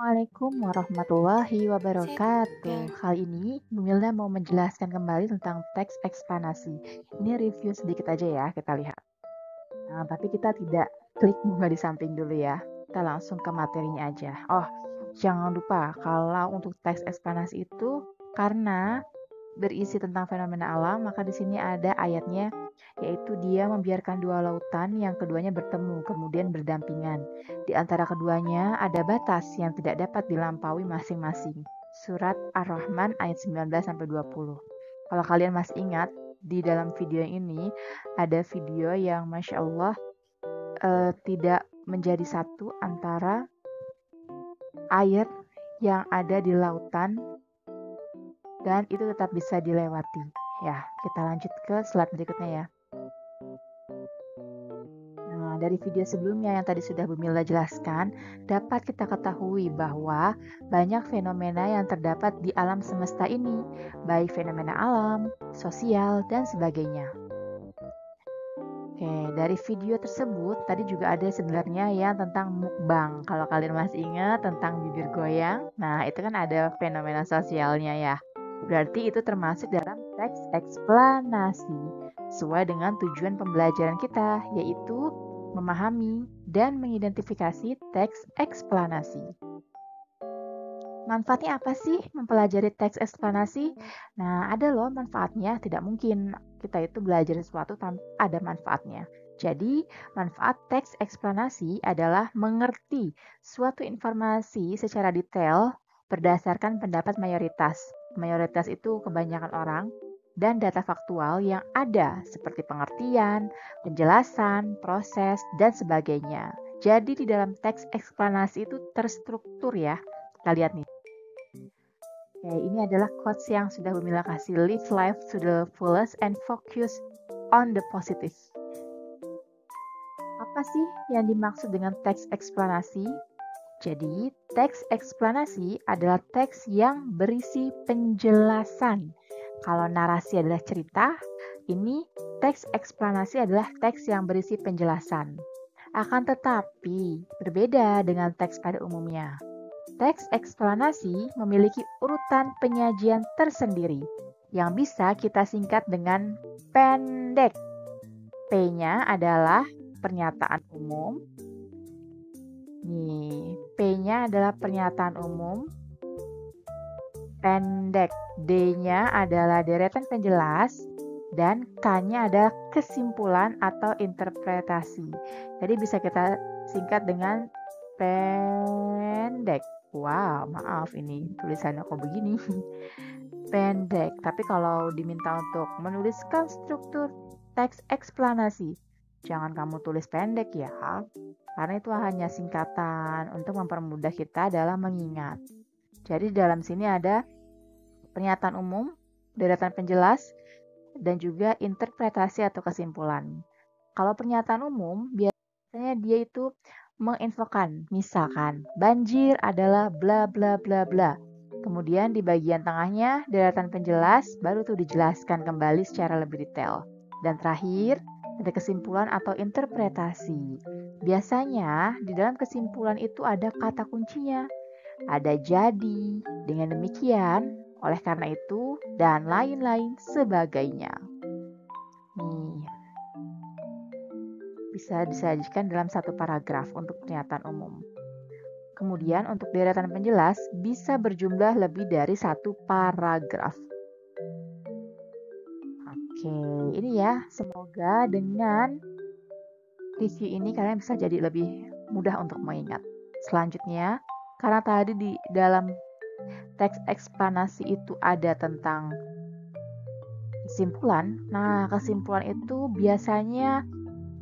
Assalamualaikum warahmatullahi wabarakatuh. Cek. Kali ini Bu Milda mau menjelaskan kembali tentang teks eksplanasi. Ini review sedikit aja ya, kita lihat. Nah, tapi kita tidak klik bunga di samping dulu ya. Kita langsung ke materinya aja. Oh, jangan lupa kalau untuk teks eksplanasi itu karena berisi tentang fenomena alam, maka di sini ada ayatnya, yaitu dia membiarkan dua lautan yang keduanya bertemu, kemudian berdampingan. Di antara keduanya ada batas yang tidak dapat dilampaui masing-masing. Surat Ar-Rahman ayat 19-20. Kalau kalian masih ingat, di dalam video ini ada video yang Masya Allah tidak menjadi satu antara air yang ada di lautan dan itu tetap bisa dilewati. Ya, kita lanjut ke slide berikutnya ya. Nah, dari video sebelumnya yang tadi sudah Bu Mila jelaskan, dapat kita ketahui bahwa banyak fenomena yang terdapat di alam semesta ini, baik fenomena alam, sosial, dan sebagainya. Oke, dari video tersebut tadi juga ada sebenarnya yang tentang mukbang. Kalau kalian masih ingat tentang bibir goyang, nah itu kan ada fenomena sosialnya ya. Berarti itu termasuk dalam teks eksplanasi, sesuai dengan tujuan pembelajaran kita, yaitu memahami dan mengidentifikasi teks eksplanasi. Manfaatnya apa sih mempelajari teks eksplanasi? Nah, ada loh manfaatnya. Tidak mungkin kita itu belajar sesuatu tanpa ada manfaatnya. Jadi, manfaat teks eksplanasi adalah mengerti suatu informasi secara detail berdasarkan pendapat mayoritas. Mayoritas itu kebanyakan orang dan data faktual yang ada seperti pengertian, penjelasan, proses, dan sebagainya. Jadi di dalam teks eksplanasi itu terstruktur ya. Kita lihat nih. Oke, ini adalah quotes yang sudah Bu Mila kasih. Live life to the fullest and focus on the positive. Apa sih yang dimaksud dengan teks eksplanasi? Jadi, teks eksplanasi adalah teks yang berisi penjelasan. Kalau narasi adalah cerita, ini teks eksplanasi adalah teks yang berisi penjelasan. Akan tetapi, berbeda dengan teks pada umumnya. Teks eksplanasi memiliki urutan penyajian tersendiri yang bisa kita singkat dengan pendek. P-nya adalah pernyataan umum. Nih, P-nya adalah pernyataan umum. Pendek. D-nya adalah deretan penjelas. Dan K-nya adalah kesimpulan atau interpretasi. Jadi bisa kita singkat dengan pendek. Wow, maaf ini tulisannya kok begini. Pendek, tapi kalau diminta untuk menuliskan struktur teks eksplanasi, jangan kamu tulis pendek ya, karena itu hanya singkatan untuk mempermudah kita dalam mengingat. Jadi dalam sini ada pernyataan umum, deretan penjelas, dan juga interpretasi atau kesimpulan. Kalau pernyataan umum, biasanya dia itu menginfokan, misalkan banjir adalah bla bla bla bla. Kemudian di bagian tengahnya deretan penjelas, baru tuh dijelaskan kembali secara lebih detail. Dan terakhir ada kesimpulan atau interpretasi. Biasanya di dalam kesimpulan itu ada kata kuncinya, ada jadi, dengan demikian, oleh karena itu, dan lain-lain sebagainya. Nih, bisa disajikan dalam satu paragraf untuk pernyataan umum. Kemudian untuk deretan penjelas bisa berjumlah lebih dari satu paragraf. Oke, ini ya. Semoga dengan review ini kalian bisa jadi lebih mudah untuk mengingat. Selanjutnya, karena tadi di dalam teks eksplanasi itu ada tentang kesimpulan. Nah, kesimpulan itu biasanya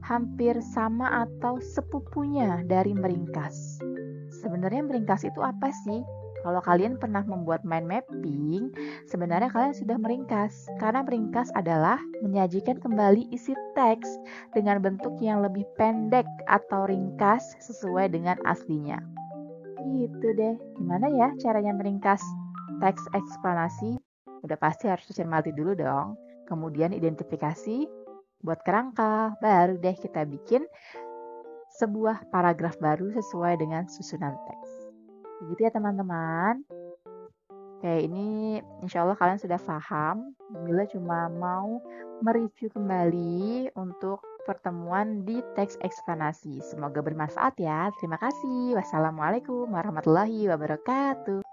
hampir sama atau sepupunya dari meringkas. Sebenarnya meringkas itu apa sih? Kalau kalian pernah membuat mind mapping, sebenarnya kalian sudah meringkas. Karena meringkas adalah menyajikan kembali isi teks dengan bentuk yang lebih pendek atau ringkas sesuai dengan aslinya. Gitu deh. Gimana ya caranya meringkas teks eksplanasi? Udah pasti harus cermati dulu dong. Kemudian identifikasi, buat kerangka, baru deh kita bikin sebuah paragraf baru sesuai dengan susunan teks. Begitu ya teman-teman. Oke, ini insya Allah kalian sudah paham. Bila cuma mau mereview kembali untuk pertemuan di teks eksplanasi. Semoga bermanfaat ya. Terima kasih. Wassalamualaikum warahmatullahi wabarakatuh.